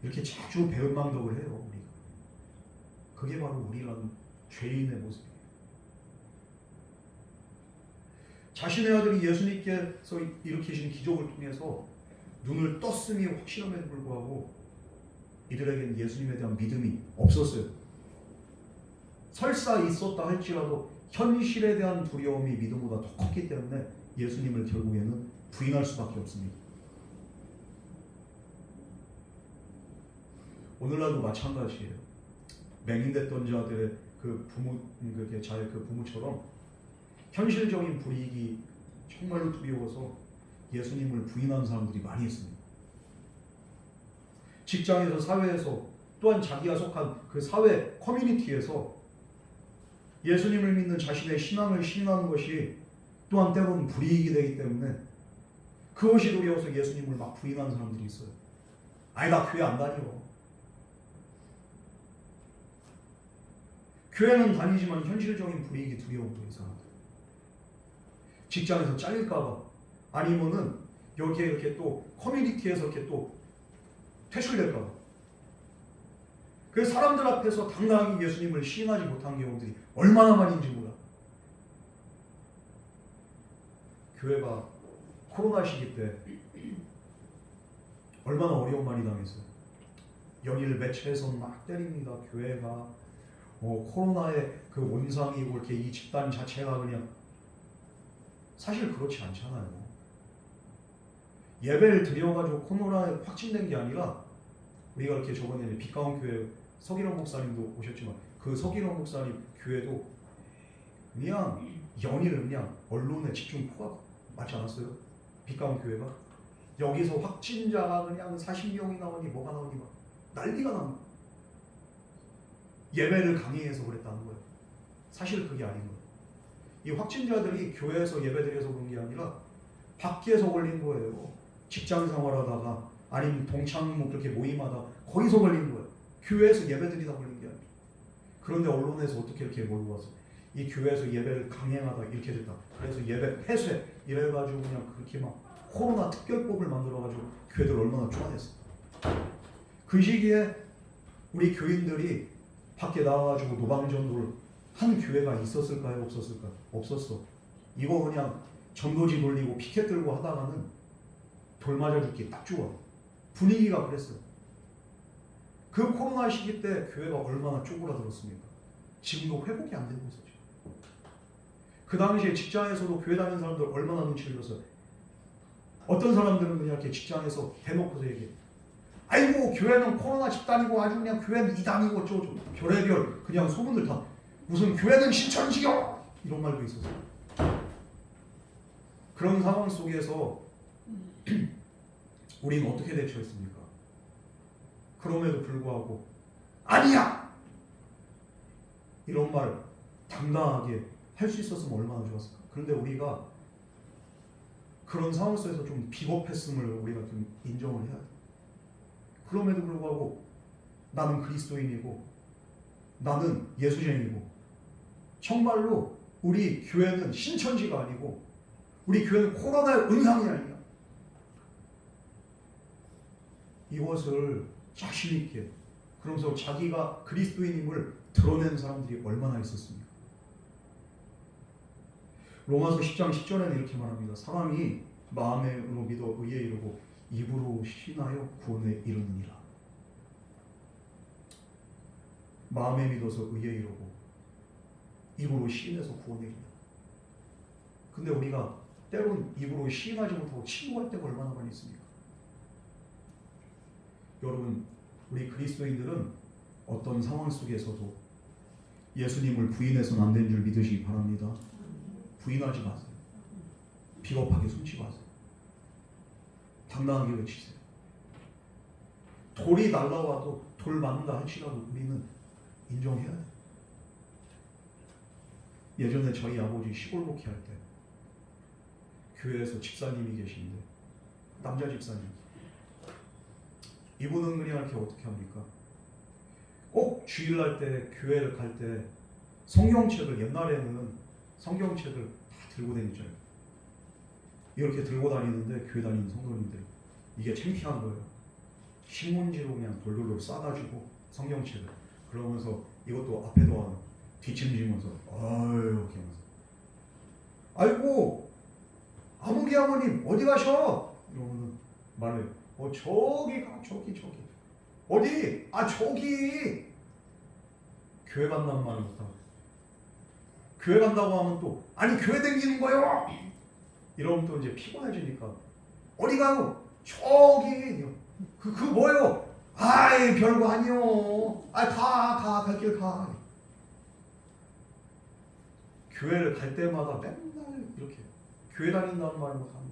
이렇게 자주 배은망덕을 해요. 우리가. 그게 바로 우리라는 죄인의 모습이에요. 자신의 아들이 예수님께서 일으키신 기적을 통해서 눈을 떴음이 확실함에도 불구하고 이들에게는 예수님에 대한 믿음이 없었어요. 설사 있었다 할지라도 현실에 대한 두려움이 믿음보다 더 컸기 때문에 예수님을 결국에는 부인할 수밖에 없습니다. 오늘날도 마찬가지예요. 맹인됐던 자들의 그 부모처럼 현실적인 불이익이 정말로 두려워서 예수님을 부인하는 사람들이 많이 있습니다. 직장에서, 사회에서, 또한 자기가 속한 그 사회 커뮤니티에서 예수님을 믿는 자신의 신앙을 시인하는 것이 또한 때로는 불이익이 되기 때문에 그것이 두려워서 예수님을 막 부인하는 사람들이 있어요. 아니 나 교회 안 다녀. 교회는 다니지만 현실적인 불이익이 두려운 거예요. 사람들. 직장에서 잘릴까봐, 아니면은 이렇게 또 커뮤니티에서 이렇게 또 퇴출될까봐. 그래서 사람들 앞에서 당당하게 예수님을 시인하지 못한 경우들이 얼마나 많은지 몰라. 교회가 코로나 시기 때 얼마나 어려운 많이 당했어요. 연일 매체에서 막 때립니다. 교회가 코로나의 그 온상이고 이렇게 이 집단 자체가 그냥, 사실 그렇지 않잖아요. 예배를 드려가지고 코로나에 확진된 게 아니라, 우리가 이렇게 저번에 빛가운 교회 서기령 목사님도 오셨지만 그 서기령 목사님 교회도 그냥 연일 그냥 언론에 집중 포화 맞지 않았어요? 빛가운 교회가 여기서 확진자가 그냥 40명이 나오니 뭐가 나오니 막 난리가 나는, 예배를 강행해서 그랬다는 거예요. 사실 그게 아닌 거예요. 이 확진자들이 교회에서 예배드려서 그런 게 아니라 밖에서 걸린 거예요. 직장 생활하다가 아니면 동창 그렇게 모임하다 거기서 걸린 거예요. 교회에서 예배드리다 걸린 게 아니에요. 그런데 언론에서 어떻게 이렇게 몰고 와서 이 교회에서 예배를 강행하다 이렇게 됐다. 그래서 예배 폐쇄 이래가지고 그냥 그렇게 막 코로나 특별법을 만들어가지고 교회들 얼마나 좋아했어. 그 시기에 우리 교인들이 밖에 나와가지고 노방전도를 한 교회가 있었을까요? 없었을까요? 없었어. 이거 그냥 전도지 돌리고 피켓 들고 하다가는 돌 맞아 죽기 딱 좋아. 분위기가 그랬어요. 그 코로나 시기 때 교회가 얼마나 쪼그라들었습니까? 지금도 회복이 안 되고 있었죠. 그 당시에 직장에서도 교회 다니는 사람들 얼마나 눈치를 줬어요. 어떤 사람들은 그냥 이렇게 직장에서 대놓고서 얘기해. 아이고 교회는 코로나 집단이고 아주 그냥 교회는 이단이고 어쩌고 별의별 그냥 소문을 다, 무슨 교회는 신천지요 이런 말도 있었어요. 그런 상황 속에서 우리는 어떻게 대처했습니까? 그럼에도 불구하고 아니야! 이런 말 당당하게 할 수 있었으면 얼마나 좋았을까. 그런데 우리가 그런 상황 속에서 좀 비겁했음을 우리가 좀 인정을 해야 돼. 그럼에도 불구하고 나는 그리스도인이고 나는 예수쟁이고 정말로 우리 교회는 신천지가 아니고 우리 교회는 코로나의 은상이 아니야. 이것을 자신 있게, 그러면서 자기가 그리스도인임을 드러낸 사람들이 얼마나 있었습니까? 로마서 10장 10절에는 이렇게 말합니다. 사람이 마음으로 믿어 의에 이르고 입으로 신하여 구원에 이르느니라. 마음에 믿어서 의에 이르고 입으로 시인해서 구원에 이른다. 근데 우리가 때론 입으로 시인하지 못하고 침묵할 때가 얼마나 많이 있습니까? 여러분, 우리 그리스도인들은 어떤 상황 속에서도 예수님을 부인해서는 안 되는 줄 믿으시기 바랍니다. 부인하지 마세요. 비겁하게 숨지 마세요. 당당하게 외치세요. 돌이 날라와도 돌 맞는다 할지라도 우리는 인정해야 돼요. 예전에 저희 아버지 시골 목회할 때 교회에서 집사님이 계시는데, 남자 집사님, 이분은 그냥 이렇게 어떻게 합니까? 꼭 주일날 때 교회를 갈 때 성경책을, 옛날에는 성경책을 다 들고 다녔잖아요. 이렇게 들고 다니는데 교회 다니는 성도님들 이게 창피한 거예요. 신문지로 그냥 돌돌돌 싸가지고 성경책을 그러면서 이것도 앞에도 뒷짐지면서 아유 이렇게 하면서 아이고 아무개 아버님 어디 가셔? 이러면은 말해요. 저기 가 저기 어디? 저기 교회 간다는 말을 못하고 교회 간다고 하면 또 아니 교회 다니는 거요. 이러면 또 이제 피곤해지니까 어디 가요? 저기 그 뭐예요? 아이 별거 아니요. 갈 길 가. 교회를 갈 때마다 맨날 이렇게 교회 다닌다는 말을 못하는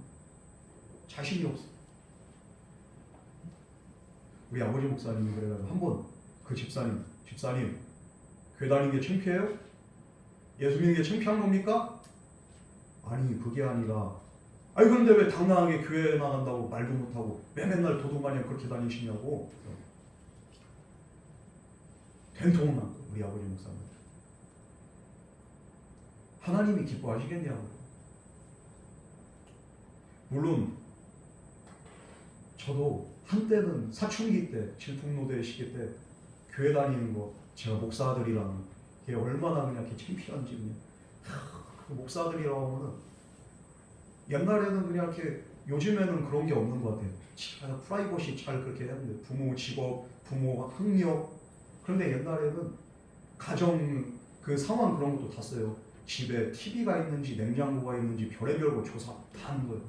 자신이 없어. 우리 아버지 목사님이 그래가지고 한번 그 집사님 교회 다니는 게 창피해요? 예수 믿는 게 창피한 겁니까? 아니 그게 아니라 그런데 왜 당당하게 교회 나간다고 말도 못하고 왜 맨날 도둑마냥 그렇게 다니시냐고. 된통은 났고 우리 아버지 목사님 하나님이 기뻐하시겠냐고. 물론 저도 한때는 사춘기 때 질풍노도의 시기 때 교회 다니는 거 제가 목사들이랑 이게 얼마나 그냥 이렇게 창피한지 그냥 그 목사들이라고 하면은 옛날에는 그냥 이렇게 요즘에는 그런 게 없는 것 같아요. 프라이버시 잘 그렇게 했는데 부모 직업, 부모 학력. 그런데 옛날에는 가정 그 상황 그런 것도 다 써요. 집에 TV가 있는지 냉장고가 있는지 별의별 거 조사 다 하는 거예요.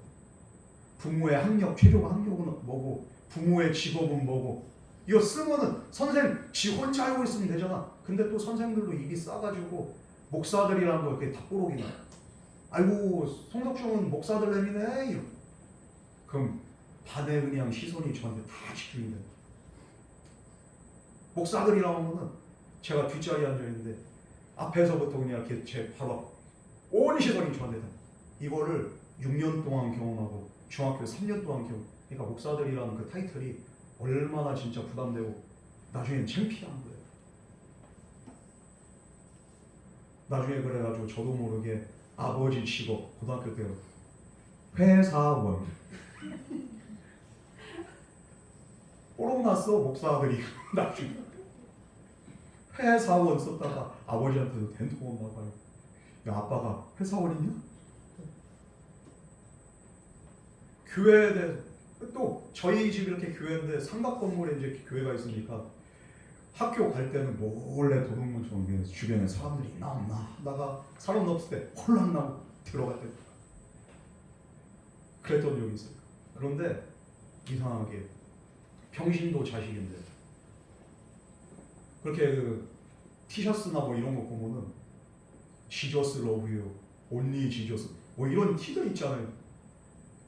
부모의 학력, 최종 학력은 뭐고 부모의 직업은 뭐고 이거 쓰면은 선생 지 혼자 알고 있으면 되잖아. 근데 또 선생들도 입이 싸가지고 목사들이라는 거 이렇게 다 뽀록이나. 아이고 송덕중은 목사들 내미네. 그럼 반의 그냥 시선이 저한테 다 집중이 돼요. 목사들이라고 하면은 제가 뒷자리에 앉아있는데 앞에서부터 그냥 이렇게 제 바로 온 시선이 저한테 다. 이거를 6년 동안 경험하고 중학교 3년 동안 그러니까 목사들이라는 그 타이틀이 얼마나 진짜 부담되고 나중엔 창피한 거예요. 나중에 그래가지고 저도 모르게 아버지 직업 고등학교 때 회사원 뽀록 났어. 목사들이 나중에 회사원 썼다가 아버지한테도 된통원 받아요. 야 아빠가 회사원이냐? 교회에 대해서 또 저희 집 이렇게 교회인데 삼각 건물에 이제 교회가 있으니까 학교 갈 때는 몰래 도둑문처럼 주변에 사람들이 있나 없나 하다가 사람 없을 때 홀랑 나고 들어갈 때 그랬던 적이 있어요. 그런데 이상하게 평신도 자식인데 그렇게 그 티셔츠나 뭐 이런 거 보면은 지저스 러브유, 온리 지저스 뭐 이런 티들 있잖아요.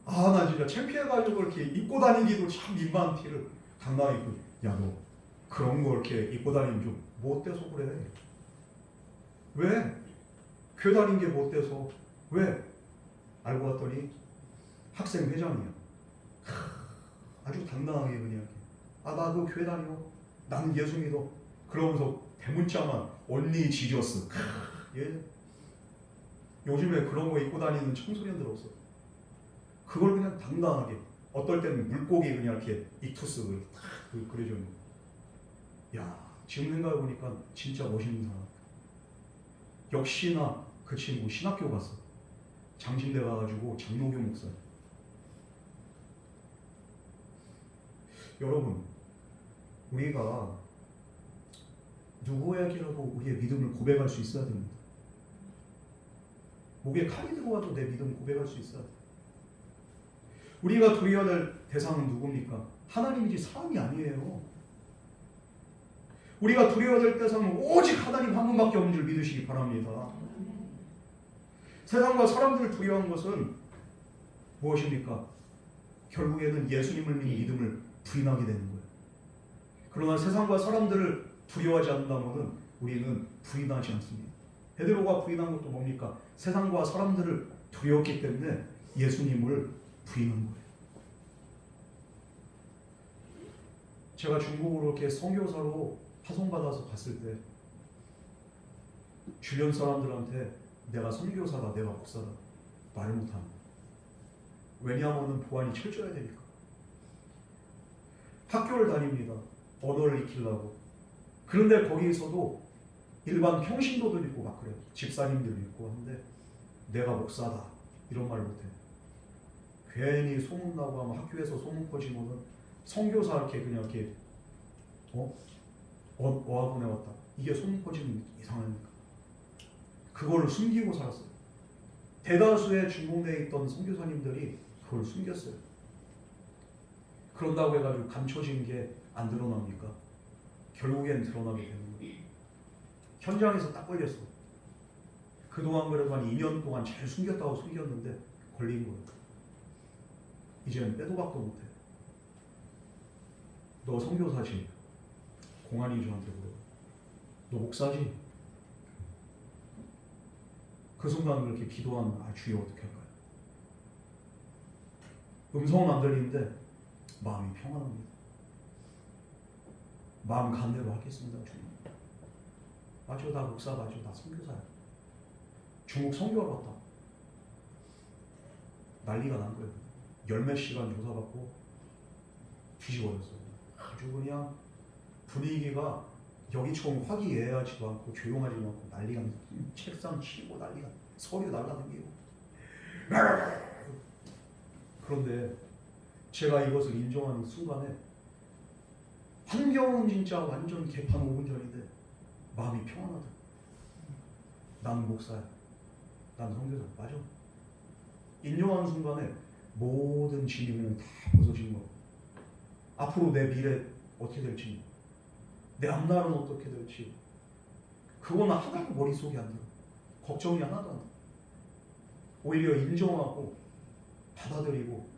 나 진짜 창피해가지고 이렇게 입고 다니기도 참 민망한 티를 당당히 입고 야 너 그런 거 이렇게 입고 다니면 좀 못돼서 그래. 왜? 교회 다닌 게 못돼서 왜? 알고 봤더니 학생 회장이야. 아주 당당하게 그냥 나 그 교회 다녀. 나는 예수 믿어. 그러면서 대문자만 언니 지저스. 예. 요즘에 그런 거 입고 다니는 청소년들 없어. 그걸 그냥 당당하게 어떨 때는 물고기 그냥 이렇게 익투스 딱 그려져 있는. 야 지금 생각해 보니까 진짜 멋있는 사람. 역시나 그 친구 신학교 갔어. 장신대 가가지고 장로교 목사. 여러분 우리가 누구에게라도 우리의 믿음을 고백할 수 있어야 됩니다. 목에 칼이 들어와도 내 믿음 고백할 수 있어야 돼. 우리가 두려워야 될 대상은 누굽니까? 하나님이지 사람이 아니에요. 우리가 두려워야 될 대상은 오직 하나님 한 분밖에 없는 줄 믿으시기 바랍니다. 세상과 사람들을 두려워한 것은 무엇입니까? 결국에는 예수님을 믿는 믿음을 부인하게 되는 거예요. 그러나 세상과 사람들을 두려워하지 않는다면 우리는 부인하지 않습니다. 베드로가 부인한 것도 뭡니까? 세상과 사람들을 두려웠기 때문에 예수님을 부인한 거예요. 제가 중국으로 이렇게 선교사로 파송받아서 갔을 때 주변 사람들한테 내가 선교사다, 내가 목사다 말 못하는. 왜냐하면 보안이 철저해야 되니까. 학교를 다닙니다. 언어를 익히려고. 그런데 거기에서도 일반 평신도들 있고 막 그래요. 집사님들 있고 한데 내가 목사다 이런 말을 못해. 괜히 소문나고 하면 학교에서 소문 퍼지면은 선교사 이렇게 그냥 이렇게 어학원에 왔다. 이게 소문 퍼지면 이상하니까. 그걸 숨기고 살았어요. 대다수의 중동내에 있던 선교사님들이 그걸 숨겼어요. 그런다고 해가지고 감춰진 게 안 드러납니까? 결국엔 드러나게 되는 거예요. 현장에서 딱 걸렸어. 그동안 그래도 한 2년 동안 잘 숨겼다고 숨겼는데 걸린 거예요. 이제는 빼도 박도 못해. 너 선교사지? 공안이 저한테 물어. 너 목사지? 그 순간 그렇게 기도하는 주여 어떻게 할까요? 음성은 안 들리는데 마음이 평안합니다. 마음 간대로 하겠습니다. 주님. 맞아, 나 목사 맞아, 나 선교사야. 중국 선교하러 왔다. 난리가 난 거예요. 열몇 시간 조사받고 뒤집어졌어요. 아주 그냥 분위기가 여기처럼 화기애애하지도 않고 조용하지도 않고 난리가 나. 책상 치고 난리가, 서류 날라다니고. 그런데 제가 이것을 인정하는 순간에 환경은 진짜 완전 개판 5분 전인데 마음이 평안하다. 나는 목사야. 난 선교사. 맞아. 인정하는 순간에 모든 짐이 다 벗어진 거. 앞으로 내 미래 어떻게 될지, 내 앞날은 어떻게 될지, 그건 하나도 머릿속에 안 들어. 걱정이 하나도 안 들어. 오히려 인정하고 받아들이고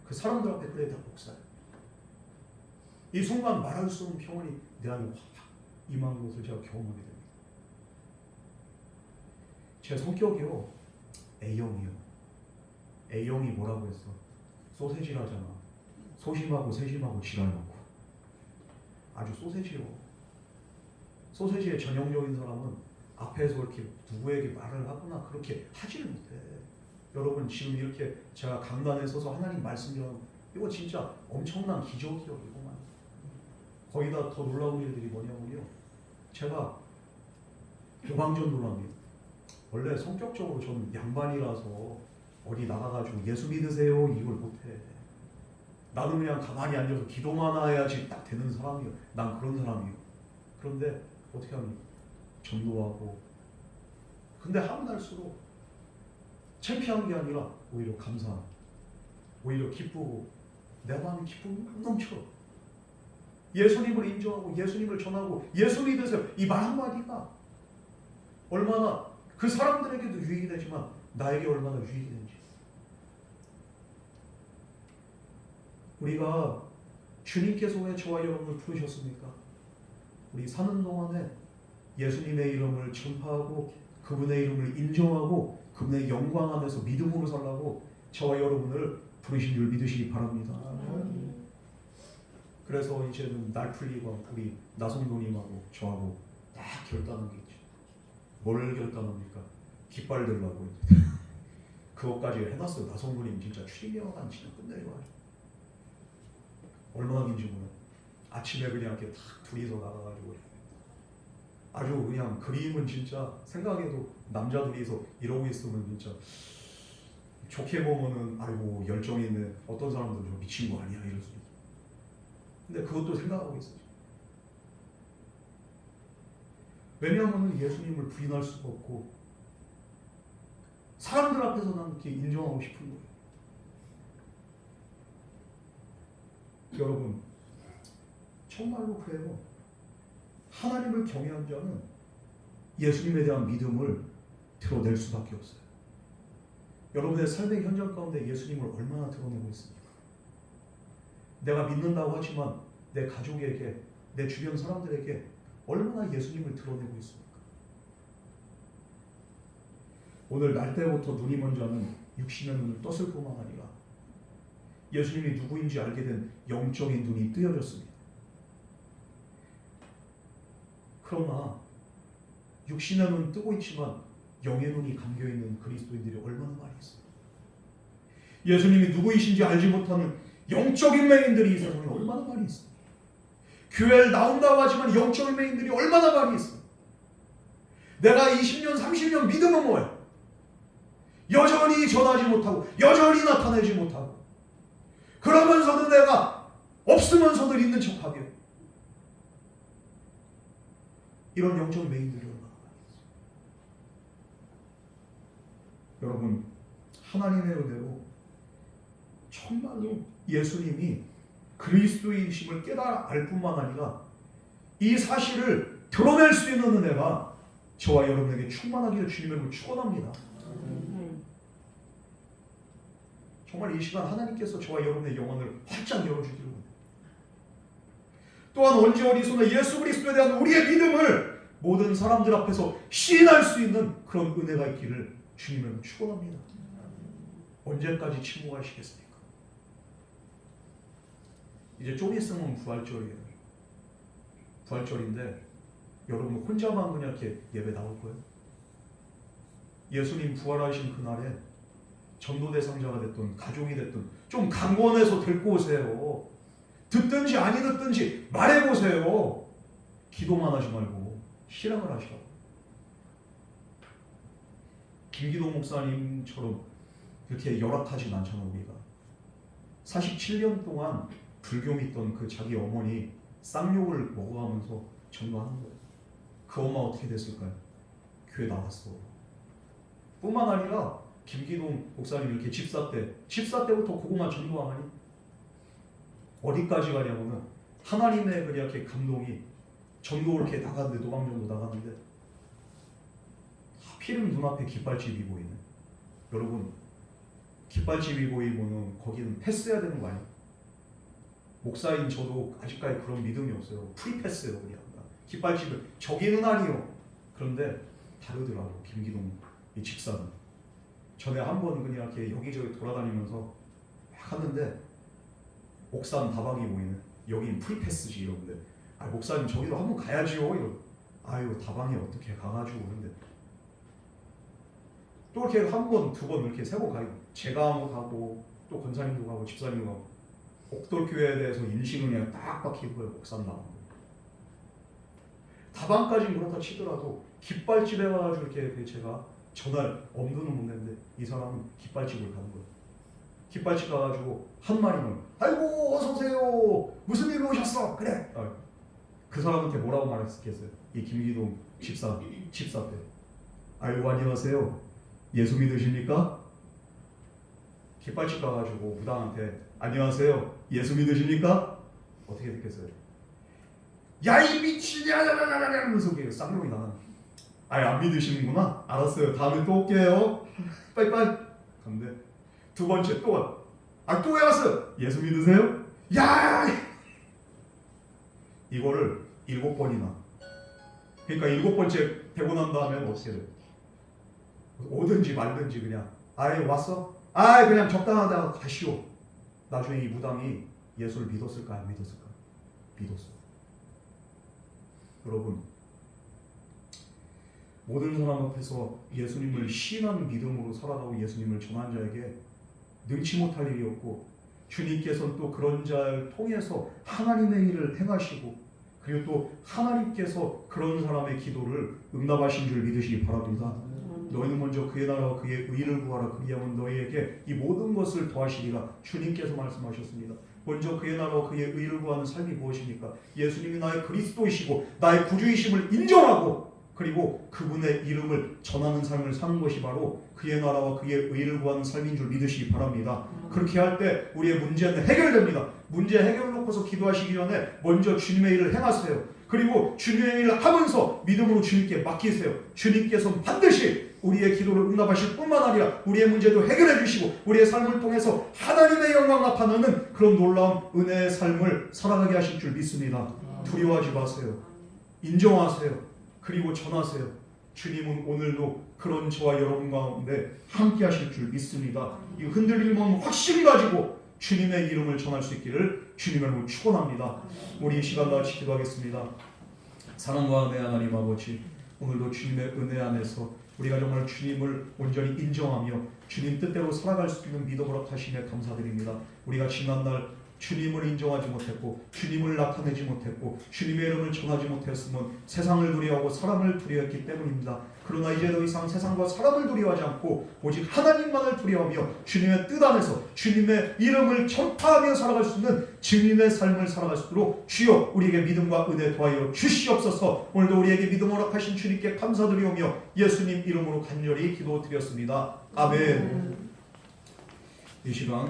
그 사람들 앞에 그래, 다 목사야. 이 순간 말할 수 없는 평안이 내 안에 확 임하는 것을 제가 경험하게 됩니다. 제 성격이요, A형이요. A형이 뭐라고 했어? 소세지라잖아. 소심하고 세심하고 지랄 많고. 아주 소세지요. 소세지의 전형적인 사람은 앞에서 이렇게 누구에게 말을 하거나 그렇게 하지를 못해. 여러분 지금 이렇게 제가 강단에 서서 하나님 말씀 전하고, 이거 진짜 엄청난 기적이요, 이거만. 거기다 더 놀라운 일들이 뭐냐면요, 제가 교방전 놀랍니다. 원래 성격적으로 저는 양반이라서 어디 나가가지고 예수 믿으세요 이걸 못해. 나는 그냥 가만히 앉아서 기도만 해야지 딱 되는 사람이에요. 난 그런 사람이에요. 그런데 어떻게 하면 전도하고, 근데 하면 할수록 창피한 게 아니라 오히려 감사하고, 오히려 기쁘고, 내 마음이 기쁨이 넘쳐. 예수님을 인정하고 예수님을 전하고 예수 믿으세요 이 말 한마디가 얼마나 그 사람들에게도 유익이 되지만 나에게 얼마나 유익이 되는지. 우리가 주님께서 왜 저와 여러분을 부르셨습니까? 우리 사는 동안에 예수님의 이름을 전파하고 그분의 이름을 인정하고 그분의 영광 안에서 믿음으로 살라고 저와 여러분을 부르신 줄 믿으시기 바랍니다. 그래서 이제는 날 풀리고 우리 나성도님하고 저하고 딱 결단한 게 있죠. 뭘 결단합니까? 깃발 들라고 그것까지 해놨어요. 나성도님 진짜 출입영화관 진짜 끝내줘야죠. 얼마나 긴지 몰라. 아침에 그냥 이렇게 탁 둘이서 나가가지고 아주 그냥 그림은 진짜 생각해도 남자들이서 이러고 있으면 진짜 좋게 보면은 아이고 열정이 있는 어떤 사람들은 좀 미친 거 아니야 이럴 수 있어. 근데 그것도 생각하고 있어요. 왜냐하면 예수님을 부인할 수가 없고 사람들 앞에서 난 이렇게 인정하고 싶은 거예요. 여러분 정말로 그래요. 하나님을 경외한 자는 예수님에 대한 믿음을 드러낼 수밖에 없어요. 여러분의 삶의 현장 가운데 예수님을 얼마나 드러내고 있습니까? 내가 믿는다고 하지만 내 가족에게, 내 주변 사람들에게 얼마나 예수님을 드러내고 있습니까? 오늘 날 때부터 눈이 먼 자는 육신의 눈을 떴을 뿐만 아니라 예수님이 누구인지 알게 된 영적인 눈이 뜨여졌습니다. 그러나 육신의 눈은 뜨고 있지만 영의 눈이 감겨있는 그리스도인들이 얼마나 많이 있습니까? 예수님이 누구이신지 알지 못하는 영적인 맹인들이 이 세상에 얼마나 많이 있습니까? 교회를 나온다고 하지만 영적인 메인들이 얼마나 많이 있어. 내가 20년 30년 믿음은 뭐야? 여전히 전하지 못하고 여전히 나타내지 못하고 그러면서도 내가 없으면서도 있는 척하게 이런 영적 메인들이 얼마나 많이 있어요. 여러분 하나님의 은혜로 정말로 예수님이 그리스도이심을 깨달아 알 뿐만 아니라 이 사실을 드러낼 수 있는 은혜가 저와 여러분에게 충만하기를 주님으로 축원합니다. 정말 이 시간 하나님께서 저와 여러분의 영혼을 활짝 열어주기를 원해요. 또한 언제 어디서나 예수 그리스도에 대한 우리의 믿음을 모든 사람들 앞에서 시인할 수 있는 그런 은혜가 있기를 주님을 축원합니다. 언제까지 침묵하시겠습니까? 이제 좀 있으면 부활절이에요. 부활절인데 여러분 혼자만 그냥 이렇게 예배 나올 거예요? 예수님 부활하신 그날에 전도 대상자가 됐든 가족이 됐든 좀 강권해서 데리고 오세요. 듣든지 아니 듣든지 말해보세요. 기도만 하지 말고 실행을 하시라고. 김기동 목사님처럼 그렇게 열악하진 않잖아. 우리가 47년 동안 불교 믿던 그 자기 어머니 쌍욕을 먹어가면서 전도하는 거예요. 그 엄마 어떻게 됐을까요? 교회 나왔어. 뿐만 아니라 김기동 목사님 이렇게 집사 때부터 그것만 전도하니 어디까지 가냐면은 하나님의 그렇게 감동이 전도 이렇게 나갔는데 노방전도 나갔는데 하필은 눈앞에 깃발집이 보이네. 여러분 깃발집이 보이면은 거기는 패스해야 되는 거 아니에요? 목사인 저도 아직까지 그런 믿음이 없어요. 프리패스예요 그냥. 깃발집을 저기는 아니요. 그런데 다르더라고 김기동 이 집사는. 전에 한 번 그냥 이렇게 여기저기 돌아다니면서 막 하는데 옥산 다방이 보이네. 여긴 프리패스지 이러는데 아 목사님 저기로 한번 가야지요. 이러. 아유 다방에 어떻게 가가지고 그런데 또 이렇게 한 번 두 번 이렇게 세 번 가요. 제가 한번 가고 또 권사님도 가고 집사님도 가고 옥돌교회에 대해서 인식은 그냥 딱 박히고요. 옥산 다방. 다방까지는 그렇다 치더라도 깃발집에 가가지고 이렇게 제가 전날 엄두는 못 냈는데 이 사람은 깃발집을 가는 거예요. 깃발집 가가지고 한 마리는 아이고 어서 오세요. 무슨 일로 오셨어? 그래. 그 사람한테 뭐라고 말했겠어요? 이 김기동 집사 때. 아이고 안녕하세요. 예수 믿으십니까? 깃발집 가가지고 무당한테 안녕하세요. 예수 믿으십니까? 어떻게 듣겠어요? 야 이 미친이야 하면서 쌍욕이 나는. 아예 안 믿으시는구나. 알았어요. 다음에 또 올게요. 빠이빠이. 근데 두 번째 또 와. 또 왜 왔어? 예수 믿으세요? 야! 이거를 7번이나. 그러니까 7번째 되고 난 다음에 어떻게 돼? 오든지 말든지 그냥 아예 왔어? 그냥 적당하다가 가시오. 나중에 이 무당이 예수를 믿었을까 안 믿었을까? 믿었어. 여러분 모든 사람 앞에서 예수님을 신한 믿음으로 살아가고 예수님을 전한 자에게 능치 못할 일이 없고 주님께서는 또 그런 자를 통해서 하나님의 일을 행하시고 그리고 또 하나님께서 그런 사람의 기도를 응답하신 줄 믿으시기 바랍니다. 너희는 먼저 그의 나라와 그의 의를 구하라. 그리하면 너희에게 이 모든 것을 더하시리라. 주님께서 말씀하셨습니다. 먼저 그의 나라와 그의 의를 구하는 삶이 무엇입니까? 예수님이 나의 그리스도이시고 나의 구주이심을 인정하고 그리고 그분의 이름을 전하는 삶을 사는 것이 바로 그의 나라와 그의 의를 구하는 삶인 줄 믿으시기 바랍니다. 그렇게 할 때 우리의 문제는 해결됩니다. 문제 해결을 놓고서 기도하시기 전에 먼저 주님의 일을 행하세요. 그리고 주님의 일을 하면서 믿음으로 주님께 맡기세요. 주님께서는 반드시 우리의 기도를 응답하실 뿐만 아니라 우리의 문제도 해결해 주시고 우리의 삶을 통해서 하나님의 영광 나타나는 그런 놀라운 은혜의 삶을 살아가게 하실 줄 믿습니다. 두려워하지 마세요. 인정하세요. 그리고 전하세요. 주님은 오늘도 그런 저와 여러분 가운데 함께 하실 줄 믿습니다. 이 흔들림은 확신 가지고 주님의 이름을 전할 수 있기를 주님의 이름으로 축원합니다. 우리 이 시간 다 같이 기도하겠습니다. 사랑과 은혜 하나님 아버지, 오늘도 주님의 은혜 안에서 우리가 정말 주님을 온전히 인정하며 주님 뜻대로 살아갈 수 있는 믿음으로 하심에 감사드립니다. 우리가 지난날 주님을 인정하지 못했고 주님을 나타내지 못했고 주님의 이름을 전하지 못했으면 세상을 두려워하고 사람을 두려워했기 때문입니다. 그러나 이제 더 이상 세상과 사람을 두려워하지 않고 오직 하나님만을 두려워하며 주님의 뜻 안에서 주님의 이름을 전파하며 살아갈 수 있는 증인의 삶을 살아갈 수 있도록 주여 우리에게 믿음과 은혜 더하여 주시옵소서. 오늘도 우리에게 믿음 허락하신 주님께 감사드리오며 예수님 이름으로 간절히 기도드렸습니다. 아멘. 이 시간